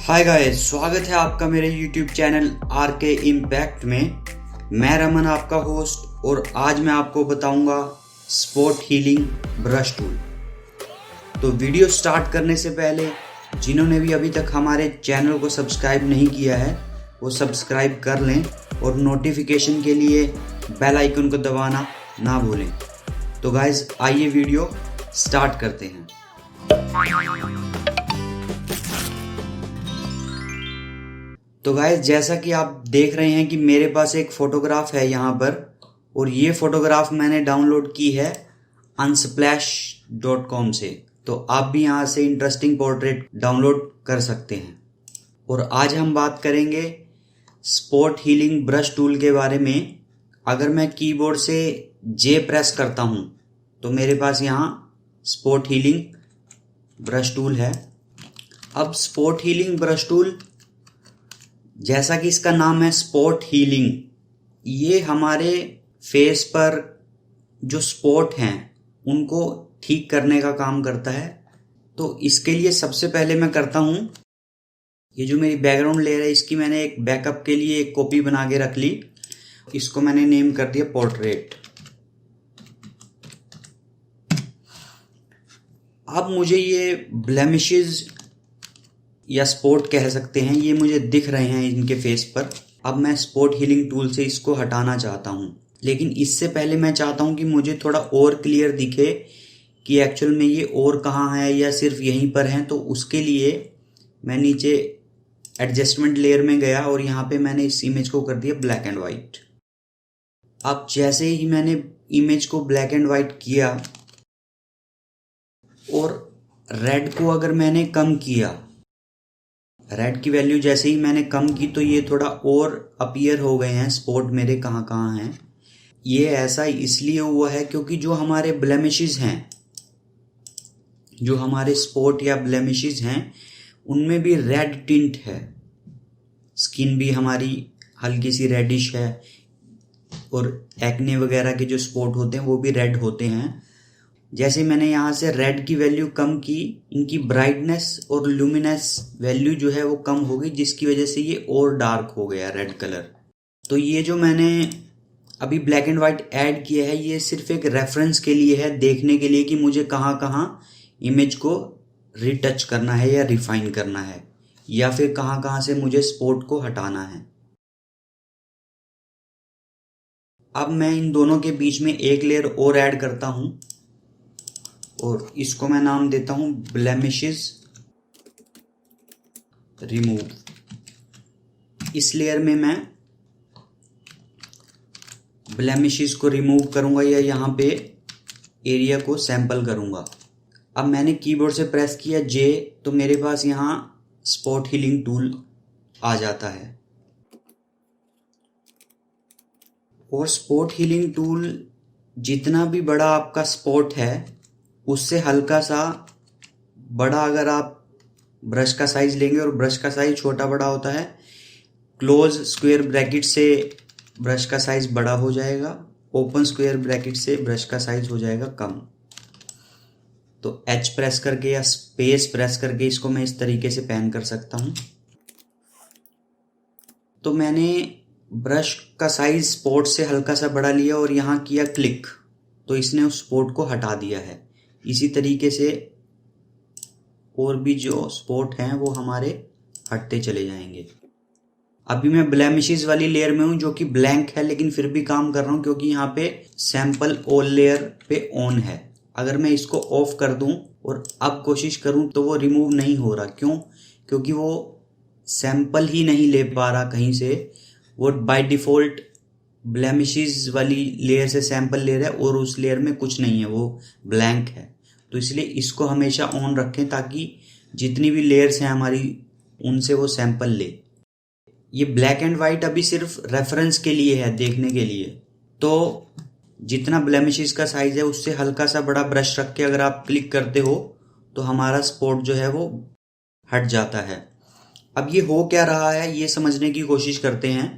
Hi guys, स्वागत है आपका मेरे YouTube चैनल आर के इम्पैक्ट में। मैं रमन आपका होस्ट और आज मैं आपको बताऊंगा स्पॉट हीलिंग ब्रश टूल। तो वीडियो स्टार्ट करने से पहले जिन्होंने भी अभी तक हमारे चैनल को सब्सक्राइब नहीं किया है वो सब्सक्राइब कर लें और नोटिफिकेशन के लिए बेल आइकन को दबाना ना भूलें। तो गाइस आइए वीडियो स्टार्ट करते हैं। तो गाइस जैसा कि आप देख रहे हैं कि मेरे पास एक फ़ोटोग्राफ है यहाँ पर, और ये फ़ोटोग्राफ मैंने डाउनलोड की है unsplash.com से। तो आप भी यहाँ से इंटरेस्टिंग पोर्ट्रेट डाउनलोड कर सकते हैं। और आज हम बात करेंगे स्पॉट हीलिंग ब्रश टूल के बारे में। अगर मैं कीबोर्ड से जे प्रेस करता हूँ तो मेरे पास यहाँ स्पॉट हीलिंग ब्रश टूल है। अब स्पॉट हीलिंग ब्रश टूल, जैसा कि इसका नाम है स्पॉट हीलिंग, ये हमारे फेस पर जो स्पॉट हैं उनको ठीक करने का काम करता है। तो इसके लिए सबसे पहले मैं करता हूँ, ये जो मेरी बैकग्राउंड लेयर है इसकी मैंने एक बैकअप के लिए एक कॉपी बना के रख ली। इसको मैंने नेम कर दिया पोर्ट्रेट। अब मुझे ये ब्लेमिशेस या स्पॉट कह सकते हैं, ये मुझे दिख रहे हैं इनके फेस पर। अब मैं स्पॉट हीलिंग टूल से इसको हटाना चाहता हूँ, लेकिन इससे पहले मैं चाहता हूँ कि मुझे थोड़ा और क्लियर दिखे कि एक्चुअल में ये और कहाँ है या सिर्फ यहीं पर है। तो उसके लिए मैं नीचे एडजस्टमेंट लेयर में गया और यहाँ पे मैंने इस इमेज को कर दिया ब्लैक एंड वाइट। अब जैसे ही मैंने इमेज को ब्लैक एंड वाइट किया और रेड को अगर मैंने कम किया, रेड की वैल्यू जैसे ही मैंने कम की तो ये थोड़ा और अपीयर हो गए हैं स्पॉट मेरे कहाँ कहाँ हैं। ये ऐसा इसलिए हुआ है क्योंकि जो हमारे ब्लेमिशेस हैं, जो हमारे स्पॉट या ब्लेमिशेस हैं, उनमें भी रेड टिंट है। स्किन भी हमारी हल्की सी रेडिश है और एक्ने वगैरह के जो स्पॉट होते हैं वो भी रेड होते हैं। जैसे मैंने यहाँ से रेड की वैल्यू कम की, इनकी ब्राइटनेस और ल्यूमिनेस वैल्यू जो है वो कम हो गई, जिसकी वजह से ये और डार्क हो गया रेड कलर। तो ये जो मैंने अभी ब्लैक एंड वाइट ऐड किया है ये सिर्फ एक रेफरेंस के लिए है, देखने के लिए कि मुझे कहाँ कहाँ इमेज को रिटच करना है या रिफाइन करना है, या फिर कहाँ कहाँ से मुझे स्पॉट को हटाना है। अब मैं इन दोनों के बीच में एक लेयर और ऐड करता हूँ और इसको मैं नाम देता हूं ब्लेमिशेस रिमूव। इस लेयर में मैं ब्लेमिशेस को रिमूव करूंगा या यहाँ पे एरिया को सैंपल करूंगा। अब मैंने कीबोर्ड से प्रेस किया जे तो मेरे पास यहाँ स्पॉट हीलिंग टूल आ जाता है। और स्पॉट हीलिंग टूल जितना भी बड़ा आपका स्पॉट है उससे हल्का सा बड़ा, अगर आप ब्रश का साइज लेंगे और ब्रश का साइज छोटा बड़ा होता है, क्लोज स्क्वायर ब्रैकेट से ब्रश का साइज बड़ा हो जाएगा, ओपन स्क्वायर ब्रैकेट से ब्रश का साइज हो जाएगा कम। तो एच प्रेस करके या स्पेस प्रेस करके इसको मैं इस तरीके से पैन कर सकता हूं। तो मैंने ब्रश का साइज स्पॉट से हल्का सा बड़ा लिया और यहाँ किया क्लिक, तो इसने उस स्पॉट को हटा दिया है। इसी तरीके से और भी जो स्पॉट हैं वो हमारे हटते चले जाएंगे। अभी मैं ब्लेमिशेस वाली लेयर में हूं जो कि ब्लैंक है, लेकिन फिर भी काम कर रहा हूं क्योंकि यहाँ पे सैंपल ऑल लेयर पे ऑन है। अगर मैं इसको ऑफ कर दूं और अब कोशिश करूं तो वो रिमूव नहीं हो रहा। क्यों? क्योंकि वो सैंपल ही नहीं ले पा रहा कहीं से, वो बाय डिफॉल्ट ब्लेमिशेस वाली लेयर से सैंपल ले रहा है और उस लेयर में कुछ नहीं है, वो ब्लैंक है। तो इसलिए इसको हमेशा ऑन रखें ताकि जितनी भी लेयर्स हैं हमारी उनसे वो सैंपल ले। ये ब्लैक एंड वाइट अभी सिर्फ रेफरेंस के लिए है, देखने के लिए। तो जितना ब्लेमिशेस का साइज है उससे हल्का सा बड़ा ब्रश रख के अगर आप क्लिक करते हो तो हमारा स्पॉट जो है वो हट जाता है। अब ये हो क्या रहा है ये समझने की कोशिश करते हैं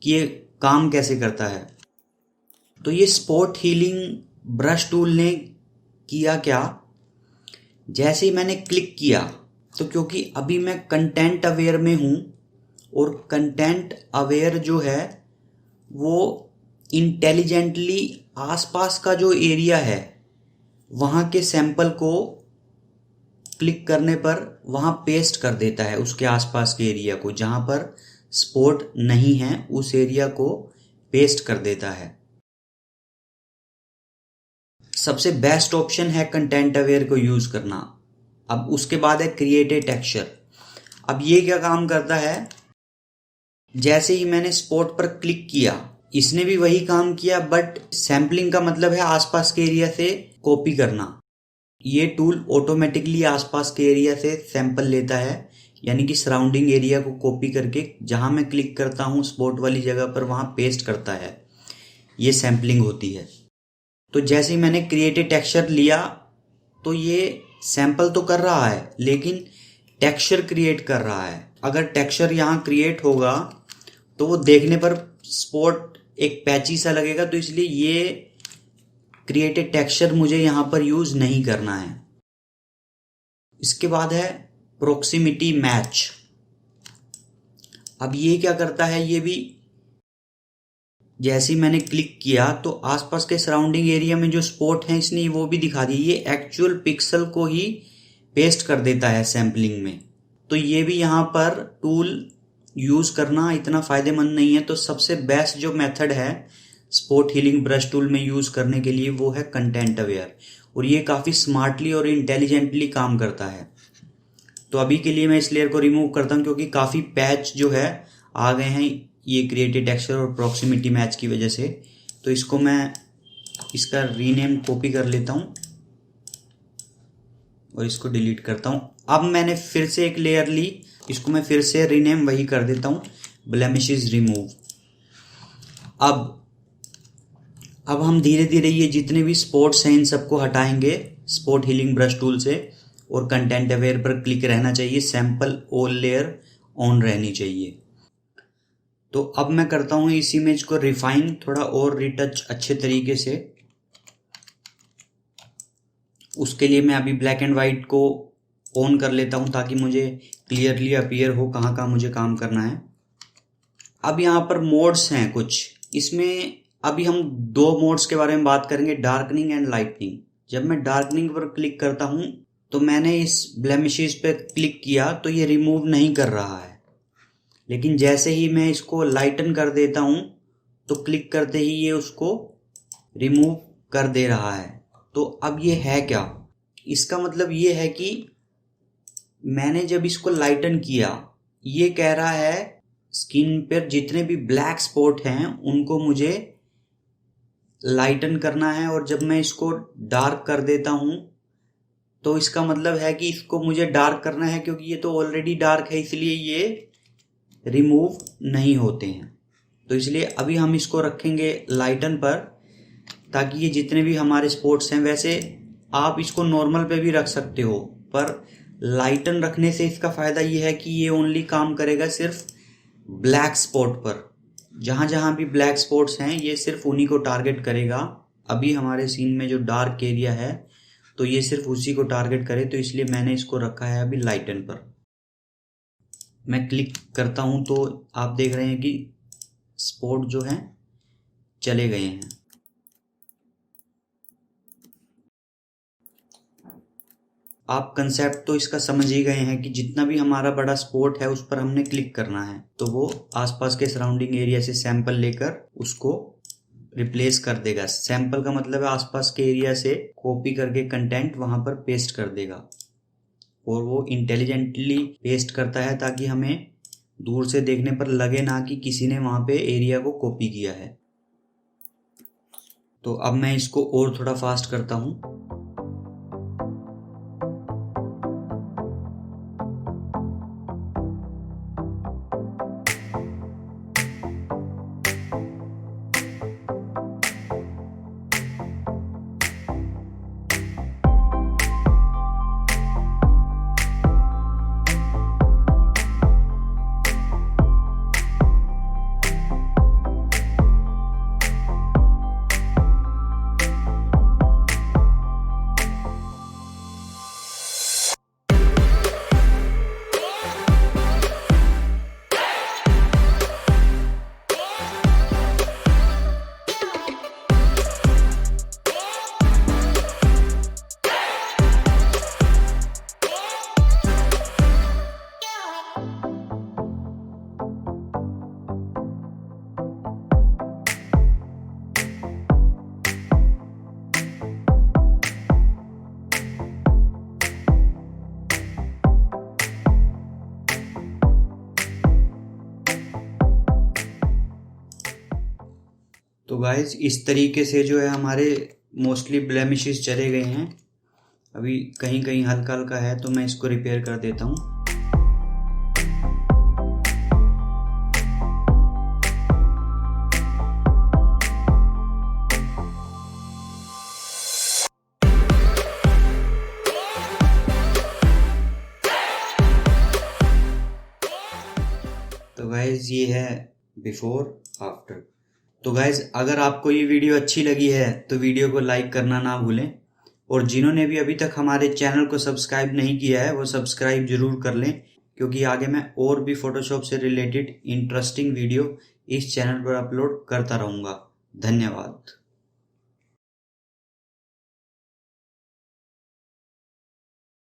कि ये काम कैसे करता है। तो ये स्पॉट हीलिंग ब्रश टूल ने किया क्या, जैसे ही मैंने क्लिक किया तो क्योंकि अभी मैं कंटेंट अवेयर में हूँ और कंटेंट अवेयर जो है वो इंटेलिजेंटली आसपास का जो एरिया है वहाँ के सैंपल को क्लिक करने पर वहाँ पेस्ट कर देता है, उसके आसपास के एरिया को, जहाँ पर स्पॉट नहीं है उस एरिया को पेस्ट कर देता है। सबसे बेस्ट ऑप्शन है कंटेंट अवेयर को यूज करना। अब उसके बाद है क्रिएट ए टेक्सचर। अब ये क्या काम करता है, जैसे ही मैंने स्पॉट पर क्लिक किया इसने भी वही काम किया, बट सैम्पलिंग का मतलब है आसपास के एरिया से कॉपी करना। ये टूल ऑटोमेटिकली आसपास के एरिया से सैंपल लेता है, यानी कि सराउंडिंग एरिया को कॉपी करके जहां मैं क्लिक करता हूं स्पॉट वाली जगह पर वहां पेस्ट करता है। ये सैंपलिंग होती है। तो जैसे ही मैंने क्रिएट ए टेक्सचर लिया तो ये सैंपल तो कर रहा है लेकिन टेक्सचर क्रिएट कर रहा है। अगर टेक्सचर यहाँ क्रिएट होगा तो वो देखने पर स्पॉट एक पैची सा लगेगा, तो इसलिए ये क्रिएट ए टेक्सचर मुझे यहाँ पर यूज नहीं करना है। इसके बाद है प्रोक्सिमिटी मैच। अब ये क्या करता है, ये भी जैसे ही मैंने क्लिक किया तो आसपास के सराउंडिंग एरिया में जो स्पॉट है इसने वो भी दिखा दिया। ये एक्चुअल पिक्सल को ही पेस्ट कर देता है सैम्पलिंग में। तो ये भी यहाँ पर टूल यूज करना इतना फायदेमंद नहीं है। तो सबसे बेस्ट जो मेथड है स्पॉट हीलिंग ब्रश टूल में यूज करने के लिए वो है कंटेंट अवेयर, और ये काफी स्मार्टली और इंटेलिजेंटली काम करता है। तो अभी के लिए मैं इस लेयर को रिमूव करता हूँ क्योंकि काफी पैच जो है आ गए हैं ये क्रिएटेड टेक्सचर और प्रॉक्सिमिटी मैच की वजह से। तो इसको मैं इसका रीनेम कॉपी कर लेता हूँ और इसको डिलीट करता हूँ। अब मैंने फिर से एक लेयर ली, इसको मैं फिर से रीनेम वही कर देता हूँ, ब्लेमिशेस रिमूव। अब हम धीरे धीरे ये जितने भी स्पॉट्स हैं इन सबको हटाएंगे स्पॉट हीलिंग ब्रश टूल से, और कंटेंट अवेयर पर क्लिक रहना चाहिए, सैंपल ऑल लेयर ऑन रहनी चाहिए। तो अब मैं करता हूं इस इमेज को रिफाइन, थोड़ा और रिटच अच्छे तरीके से। उसके लिए मैं अभी ब्लैक एंड व्हाइट को ऑन कर लेता हूं ताकि मुझे क्लियरली अपीयर हो कहाँ कहाँ मुझे काम करना है। अब यहाँ पर मोड्स हैं कुछ, इसमें अभी हम दो मोड्स के बारे में बात करेंगे, डार्कनिंग एंड लाइटनिंग। जब मैं डार्कनिंग पर क्लिक करता हूं तो मैंने इस ब्लेमिशेस पे क्लिक किया तो ये रिमूव नहीं कर रहा है, लेकिन जैसे ही मैं इसको लाइटन कर देता हूं तो क्लिक करते ही ये उसको रिमूव कर दे रहा है। तो अब ये है क्या, इसका मतलब ये है कि मैंने जब इसको लाइटन किया ये कह रहा है स्किन पर जितने भी ब्लैक स्पॉट हैं उनको मुझे लाइटन करना है, और जब मैं इसको डार्क कर देता हूं तो इसका मतलब है कि इसको मुझे डार्क करना है, क्योंकि ये तो ऑलरेडी डार्क है इसलिए ये रिमूव नहीं होते हैं। तो इसलिए अभी हम इसको रखेंगे लाइटन पर ताकि ये जितने भी हमारे स्पॉट्स हैं, वैसे आप इसको नॉर्मल पे भी रख सकते हो, पर लाइटन रखने से इसका फायदा ये है कि ये ओनली काम करेगा सिर्फ ब्लैक स्पॉट पर। जहां जहां भी ब्लैक स्पॉट्स हैं ये सिर्फ उन्हीं को टारगेट करेगा। अभी हमारे सीन में जो डार्क एरिया है तो ये सिर्फ उसी को टारगेट करे, तो इसलिए मैंने इसको रखा है अभी लाइटन पर। मैं क्लिक करता हूं तो आप देख रहे हैं कि स्पॉट जो हैं चले गए हैं। आप कंसेप्ट तो इसका समझ ही गए हैं कि जितना भी हमारा बड़ा स्पॉट है उस पर हमने क्लिक करना है तो वो आसपास के सराउंडिंग एरिया से सैंपल लेकर उसको रिप्लेस कर देगा। सैंपल का मतलब है आसपास के एरिया से कॉपी करके कंटेंट वहां पर पेस्ट कर देगा, और वो इंटेलिजेंटली पेस्ट करता है ताकि हमें दूर से देखने पर लगे ना कि किसी ने वहां पे एरिया को कॉपी किया है। तो अब मैं इसको और थोड़ा फास्ट करता हूं। तो गाइज इस तरीके से जो है हमारे मोस्टली ब्लेमिशेस चले गए हैं। अभी कहीं कहीं हल्का हल्का है तो मैं इसको रिपेयर कर देता हूँ। तो गाइज ये है बिफोर आफ्टर। तो गाइज अगर आपको ये वीडियो अच्छी लगी है तो वीडियो को लाइक करना ना भूलें, और जिन्होंने भी अभी तक हमारे चैनल को सब्सक्राइब नहीं किया है वो सब्सक्राइब जरूर कर लें, क्योंकि आगे मैं और भी फोटोशॉप से रिलेटेड इंटरेस्टिंग वीडियो इस चैनल पर अपलोड करता रहूँगा। धन्यवाद।